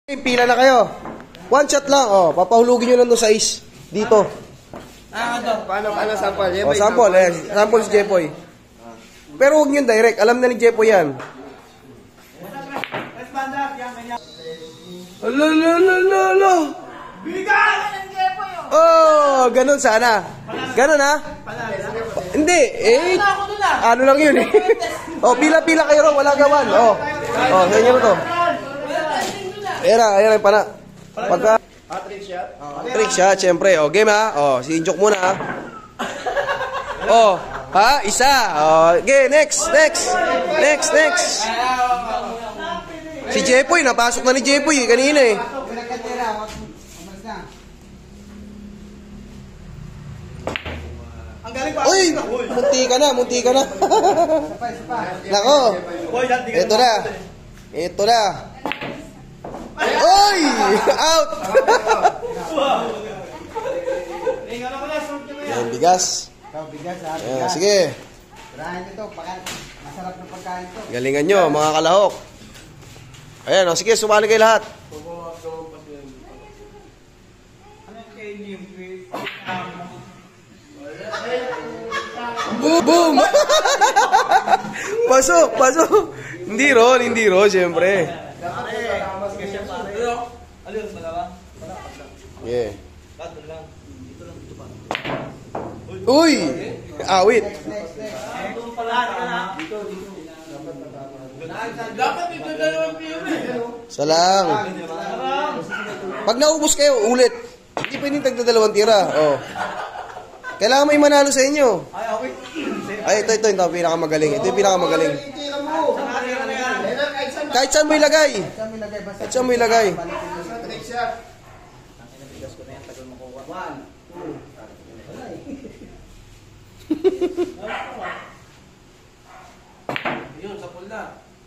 Pila na kayo. One shot lang. Oh, papahulugin nyo lang doon sa is. Dito. Paano sample? Oh, sample. Ayan. Sample si Jepoy. Pero huwag nyo direct. Alam na ni Jepoy yan. Alalalalala. Oh, ganun sana. Ganun ha? Hindi. Eh, ano lang yun eh. Oh, pila-pila kayo ro. Wala gawan. Oh, sa inyo na to. Ayan ang pana. Pagka trick shot, syempre. O, game ha. O, si Injok muna ha. O, ha? Isa. O, okay, next. Si Jepoy, napasok na ni Jepoy kanina eh. Uy, munti ka na. Nako. Ito na. Oy! Out! Yan, bigas. Yan, sige. Galingan nyo, mga kalahok. Ayan, sige, sumali kayo lahat. Boom! Pasok! Hindi ron, siyempre. Yeah. Uy! Awit. Salang. Pag naubos kayo, ulit. Hindi pwedeng tagdadalawang tira. Oh. Kailangan may manalo sa inyo. Ay, ito yung pinakamagaling. Ito yung pinakamagaling. Kahit saan mo ilagay.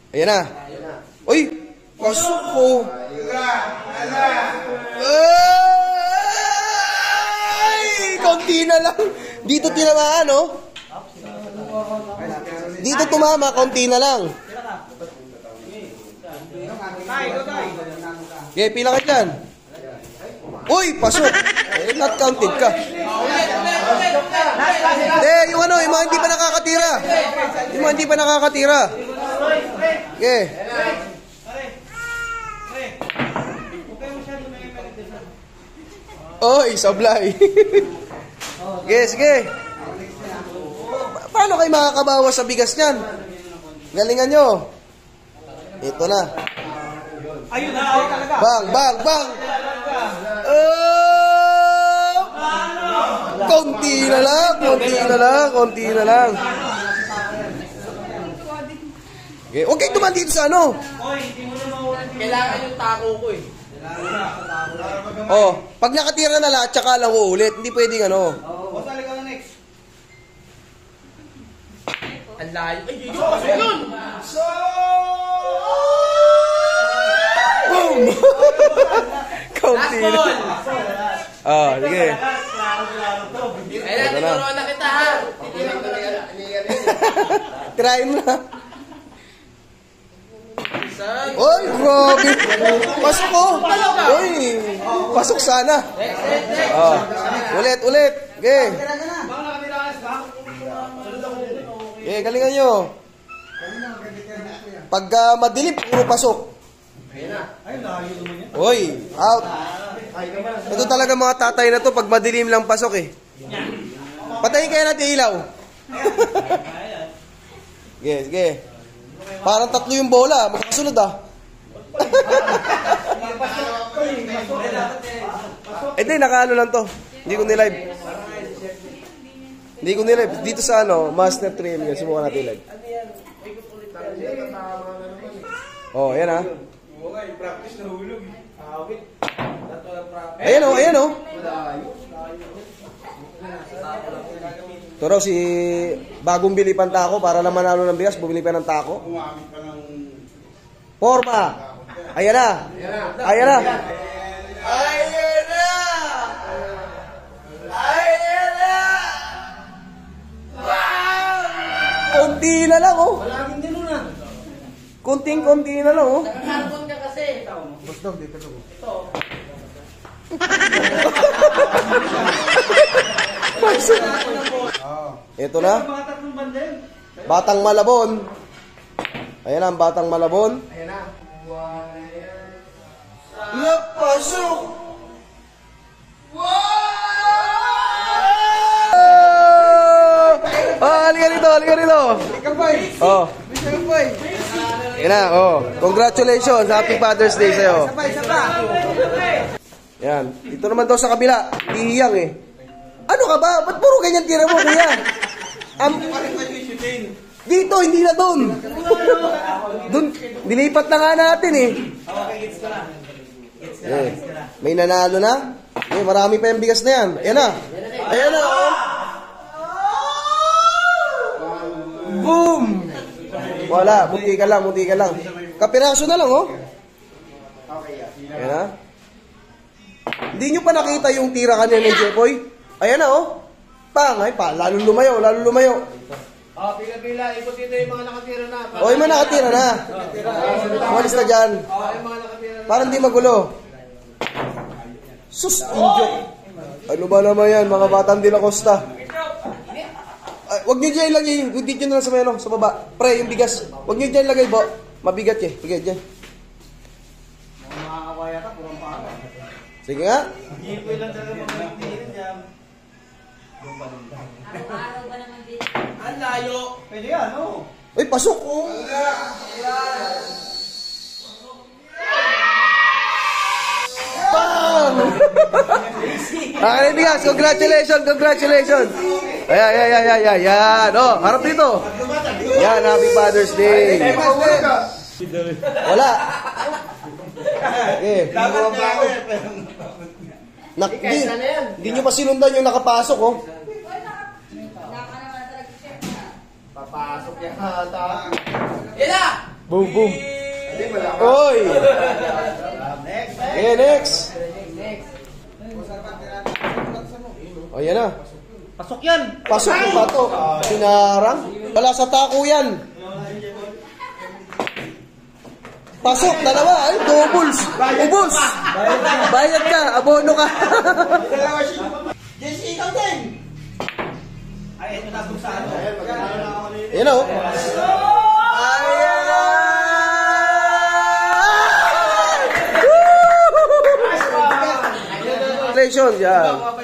Ayan na. Uy! Pasok ko. Ay! Konti na lang. Dito tinamaan, no? Dito tumama, konti na lang. Okay, pila ka dyan. Uy, pasok. Not counted ka. Yung mga hindi pa nakakatira. Okay. Oy, sablay. Sige. Paano kayo makakabawas sa bigas niyan? Galingan nyo. Ito na. Ayun na, talaga. Bang! Konti na lang. Okay, huwag kayo tuman dito sa ano. Kailangan yung tako ko eh. Oh, pag nakatira na lahat, tsaka lang uulit. Hindi pwedeng ano. O, sali ka na next. Ang layo. Ay, yun! Boom! Kaunti na. Sige. Ayun, tinuruan na kita ha. Tirahin mo na. Oy, grabe. Pasok ko. Oy, pasok sana. Ulit. Okay. Okay, galingan nyo. Pagka madilim, puro pasok. Oy, out. Ito talaga mga tatay na to, pag madilim lang pasok eh. Patayin kaya natin ilaw. Sige. Parang tatlo yung bola, magkasunod ah. Hindi, nakaano lang to. Hindi ko nilive. Dito sa Master 3 subukan natin live. Oh, ayan ah. Practice na hulog. Awit. Ayan oh. Ito raw si bagong bili pang tako para lang manalo ng bigas, bumili pa ng tako. Gumamit pa ng Forma. Ayan na. Konti na lang oh. Maraming din nun ah. Konting-konti na lang oh. Nakakarbon ka kasi. Boss dog, dito dog. Ito na. Batang Malabon. Ayan na ang Batang Malabon. Ayan na. Napasok! Halika rito, halika rito. Oh. Yan na, oh. Congratulations, Happy Father's Day sa'yo. Yan. Dito naman daw sa kabila. Hihiyang eh. Ano ka ba? Ba't puro ganyan tira mo, kuya? Dito, hindi na doon. Doon, dilipat na nga natin eh. Eh, may nanalo na. Eh, marami pa yung bigas na yan. Ayan na. Ayan na, oh. Boom! Wala, munti ka lang, munti ka lang. Kapiraso na lang, oh. Ayan na. Hindi nyo pa nakita yung tira kanina ni Jepoy? Ayan na, oh. Pang, ay pa, lalo lumayo, lalo lumayo. Oh, pila-pila, ikot dito yung mga nakatira na. Oh, yung mga nakatira na. Umalis na dyan. Oh, yung mga nakatira na. Para hindi magulo. Sus, injo. Ano ba naman yan, mga batang de la Costa? Ay, wag nyo dyan ilagay, dito na lang sa meno, sa baba. Pre, yung bigas. Wag nyo dyan ilagay, bo. Mabigat eh. Bigat dyan. Makakawaya ka, purang paka. Sige nga. Gipoy lang talaga mga nagtirin dyan. Araw-araw ba naman dito? Ang layo. Pwede yan, oh. Uy, pasok. Bang! Bigas. Congratulations, congratulations. Ayan. Oh, harap dito. Yan, Happy Father's Day. Wala. Okay. Hindi nyo pa sinundan yung nakapasok, oh. Papasok yan ata. Yan na! Boom, boom. Oy! Okay, next. O, yan na. Pasok yan! Pasok yung bato. Sinarang. Wala sa tako yan. Pasok, dalawa. Ay, doubles. Ubus. Bayad ka, abono ka. Jesse, ikaw din! Ay, ito na kung saan. Yan o. Congratulations, yan.